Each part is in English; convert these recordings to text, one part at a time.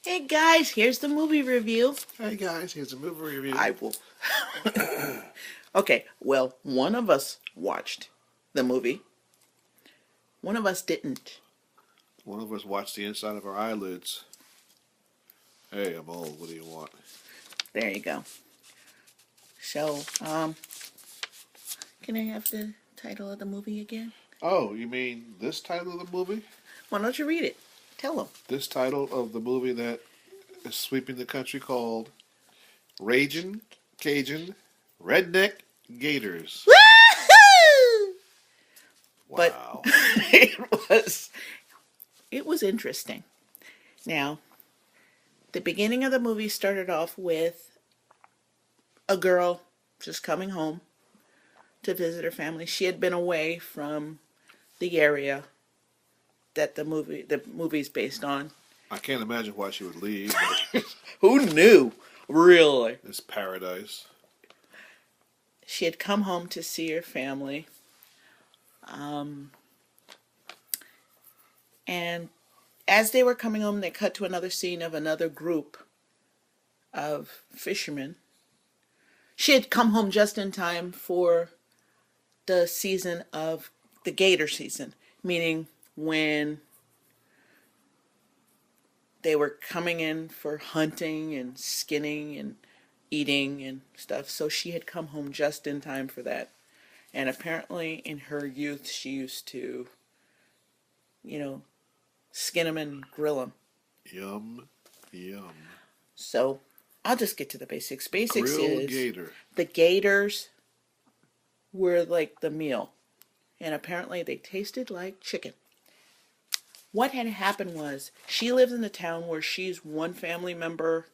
Hey guys, here's the movie review. Hey guys, here's a movie review. I will. Okay, well, one of us watched the movie, one of us didn't. One of us watched the inside of our eyelids. Hey, I'm old. What do you want? There you go. So, can I have the title of the movie again? Oh, you mean this title of the movie? Why don't you read it? Tell them. This title of the movie that is sweeping the country called Ragin, Cajun, Redneck Gators. Woohoo! But Wow. it was interesting. Now, the beginning of the movie started off with a girl just coming home to visit her family. She had been away from the area that the movie's based on. I can't imagine why she would leave, but Who knew? Really? it's paradise. She had come home to see her family. Um, and as they were coming home, they cut to another scene of another group of fishermen. She had come home just in time for the season of the gator season, meaning when they were coming in for hunting and skinning and eating and stuff. So she had come home just in time for that. And apparently, in her youth, she used to, you know, skin them and grill them. Yum, yum. So I'll just get to the basics. Basics Grilled is gator. the gators were like the meal. And apparently, they tasted like chicken. What had happened was she lives in a town where she's one family member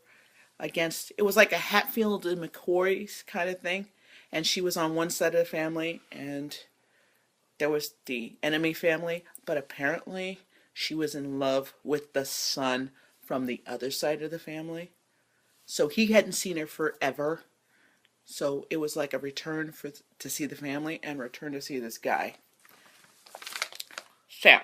against, it was like a Hatfield and McCoy's kind of thing. And she was on one side of the family, and there was the enemy family. But apparently, she was in love with the son from the other side of the family. So he hadn't seen her forever. So it was like a return to see the family and return to see this guy. So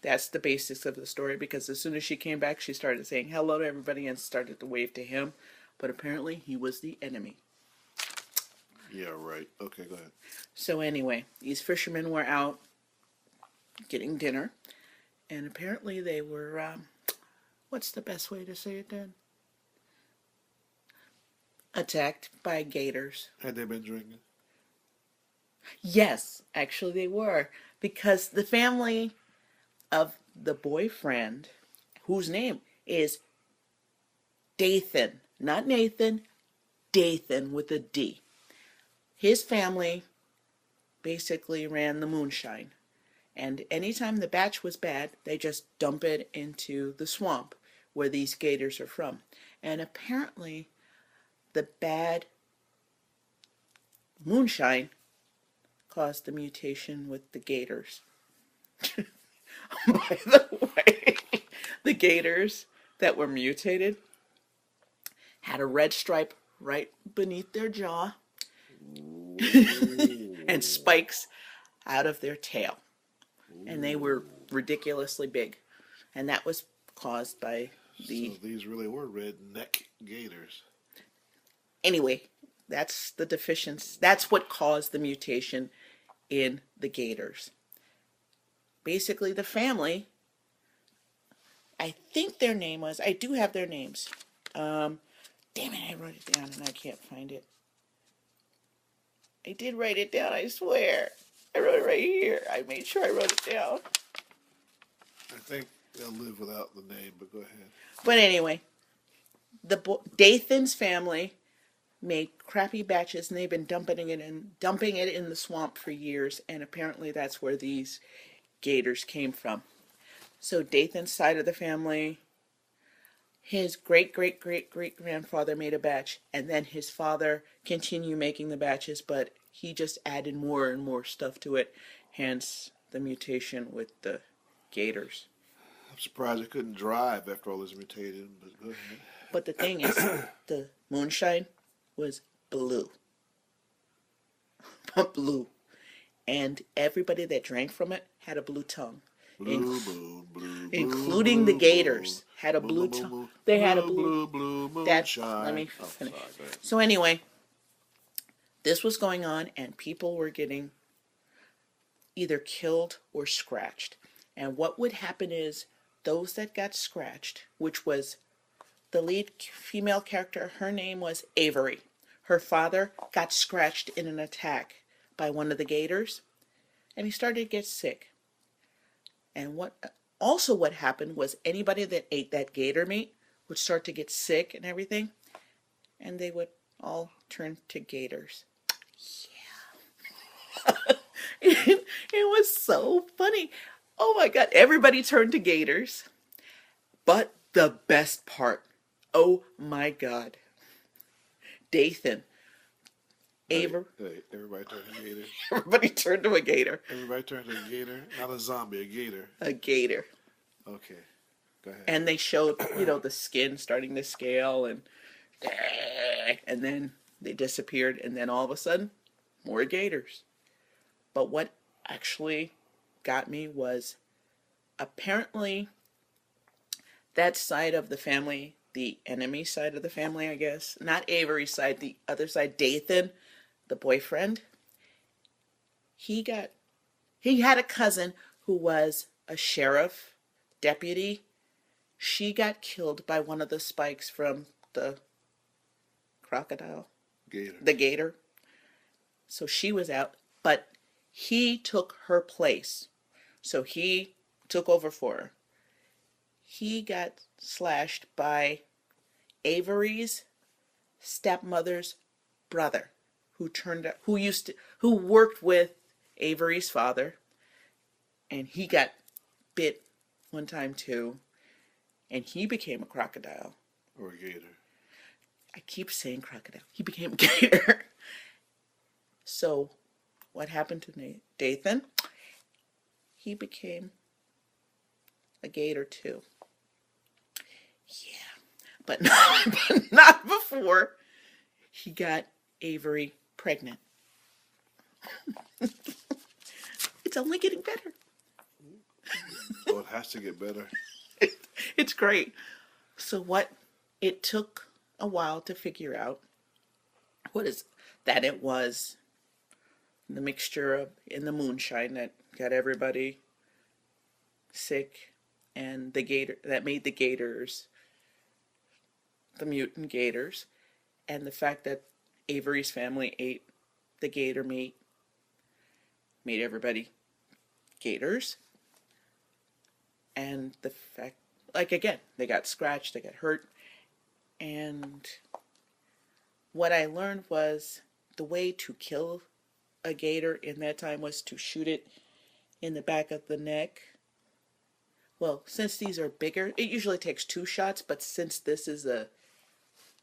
that's the basics of the story, because as soon as she came back, she started saying hello to everybody and started to wave to him. But apparently, he was the enemy. Yeah, right. Okay, go ahead. So anyway, these fishermen were out getting dinner, and apparently they were, what's the best way to say it then? Attacked by gators. Had they been drinking? Yes, actually they were, because the family of the boyfriend, whose name is Dathan, not Nathan, Dathan with a D. His family basically ran the moonshine. And anytime the batch was bad, they just dump it into the swamp where these gators are from. And apparently, the bad moonshine caused the mutation with the gators. By the way, the gators that were mutated had a red stripe right beneath their jaw and spikes out of their tail. And they were ridiculously big. And that was caused by the... So these really were redneck gators. Anyway, that's the deficiency. That's what caused the mutation in the gators. Basically, the family, I think their name was, I do have their names. Damn it, I wrote it down and I can't find it. I did write it down, I swear. I wrote it right here. I made sure I wrote it down. I think they'll live without the name, but go ahead. But anyway, Dathan's family made crappy batches, and they've been dumping it in the swamp for years, and apparently that's where these gators came from. So Dathan's side of the family, his great great great great grandfather made a batch, and then his father continued making the batches, but he just added more and more stuff to it, hence the mutation with the gators. I'm surprised I couldn't drive after all this mutated, but go ahead. But the thing is, the moonshine was blue. Blue. And everybody that drank from it had a blue tongue. Blue, blue, blue, Including the blue, gators. had a Blue, blue blue, tongue. blue, They had a blue, blue, blue that. Let moonshine. me Oh, finish. sorry, go ahead. So anyway, this was going on, and people were getting either killed or scratched. And what would happen is those that got scratched, which was the lead female character, her name was Avery. Her father got scratched in an attack by one of the gators, and he started to get sick. And what happened was anybody that ate that gator meat would start to get sick and everything, and they would all turn to gators. It was so funny. Oh my God, everybody turned to gators. But the best part, oh my God, Dathan, Aver, Hey, everybody turned to a gator. everybody turned to a gator. Everybody turned to a gator. Not a zombie, a gator. A gator. Okay, go ahead. And they showed, the skin starting to scale and then they disappeared, and then all of a sudden, more gators. But what actually got me was apparently that side of the family, the enemy side of the family, I guess, not Avery's side, the other side, Dathan, the boyfriend, he had a cousin who was a sheriff deputy. She got killed by one of the spikes from the crocodile, Gator. the gator. So she was out, but he took her place. So he took over for her. He got slashed by Avery's stepmother's brother, who worked with Avery's father, and he got bit one time too, and he became a crocodile. Or a gator. I keep saying crocodile. He became a gator. So, what happened to Dathan? He became a gator too. Yeah, but not before he got Avery pregnant. It's only getting better. Oh, it has to get better. It's great. So it took a while to figure out that it was the mixture of in the moonshine that got everybody sick, and the gator that made the gators the mutant gators, and the fact that Avery's family ate the gator meat made everybody gators. And the fact, like again, they got scratched, they got hurt. And what I learned was the way to kill a gator in that time was to shoot it in the back of the neck. Well, since these are bigger, it usually takes 2 shots, but since this is a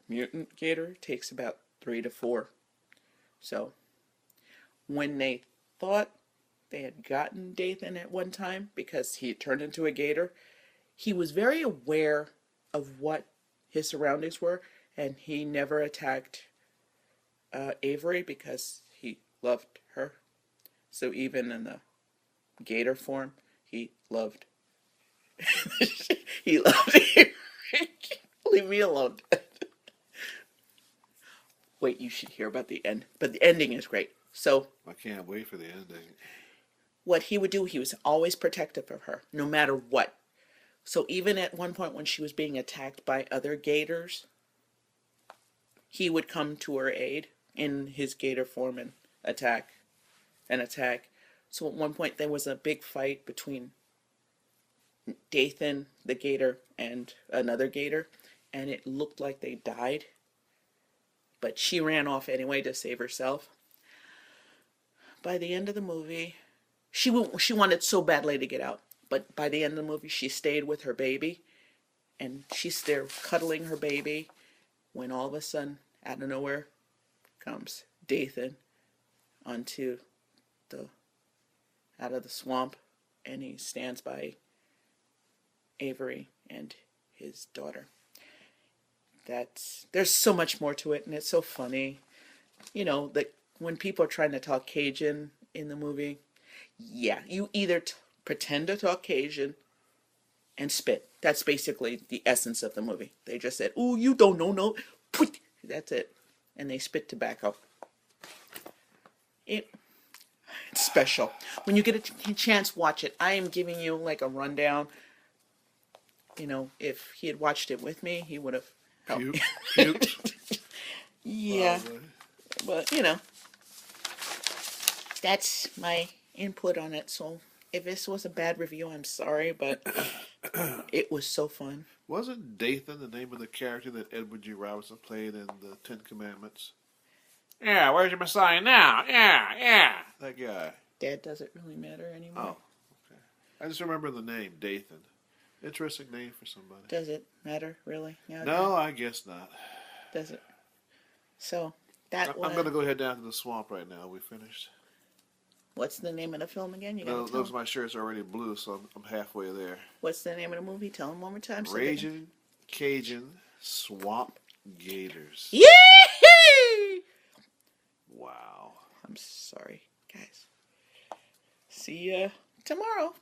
mutant gator, it takes about 3 to 4. So, when they thought they had gotten Dathan at one time because he turned into a gator, he was very aware of what his surroundings were, and he never attacked Avery because he loved her. So even in the gator form, he loved he loved Avery. Leave me alone. Wait, you should hear about the end. But the ending is great. So I can't wait for the ending. what he would do, he was always protective of her, no matter what. So even at one point when she was being attacked by other gators, he would come to her aid in his gator form and attack. So at one point there was a big fight between Dathan, the gator, and another gator, and it looked like they died. But she ran off anyway to save herself. By the end of the movie, she wanted so badly to get out. But by the end of the movie, she stayed with her baby. And she's there cuddling her baby when all of a sudden, out of nowhere, comes Dathan out of the swamp. And he stands by Avery and his daughter. There's so much more to it, and it's so funny. That when people are trying to talk Cajun in the movie, yeah, you either pretend to talk Cajun and spit. That's basically the essence of the movie. They just said, "Ooh, you don't know, no." That's it. And they spit tobacco. It's special. When you get a chance, watch it. I am giving you like a rundown. You know, if he had watched it with me, he would have helped me. Puked. Yeah, Probably. but you know, that's my input on it. So if this was a bad review, I'm sorry, but it was so fun. Wasn't Dathan the name of the character that Edward G. Robinson played in the Ten Commandments? Yeah, where's your Messiah now? Yeah, yeah. That guy. Dad doesn't really matter anymore. Oh, okay. I just remember the name, Dathan. Interesting name for somebody. Does it matter really? Now, No, I guess not. does it? So that I'm going to go head down to the swamp right now. We finished. What's the name of the film again? You gotta No, tell those 'em. my shirts are already blue, so I'm halfway there. What's the name of the movie? Tell them one more time. So Ragin' Cajun Swamp Gators. Yay! Wow. I'm sorry, guys. See ya tomorrow.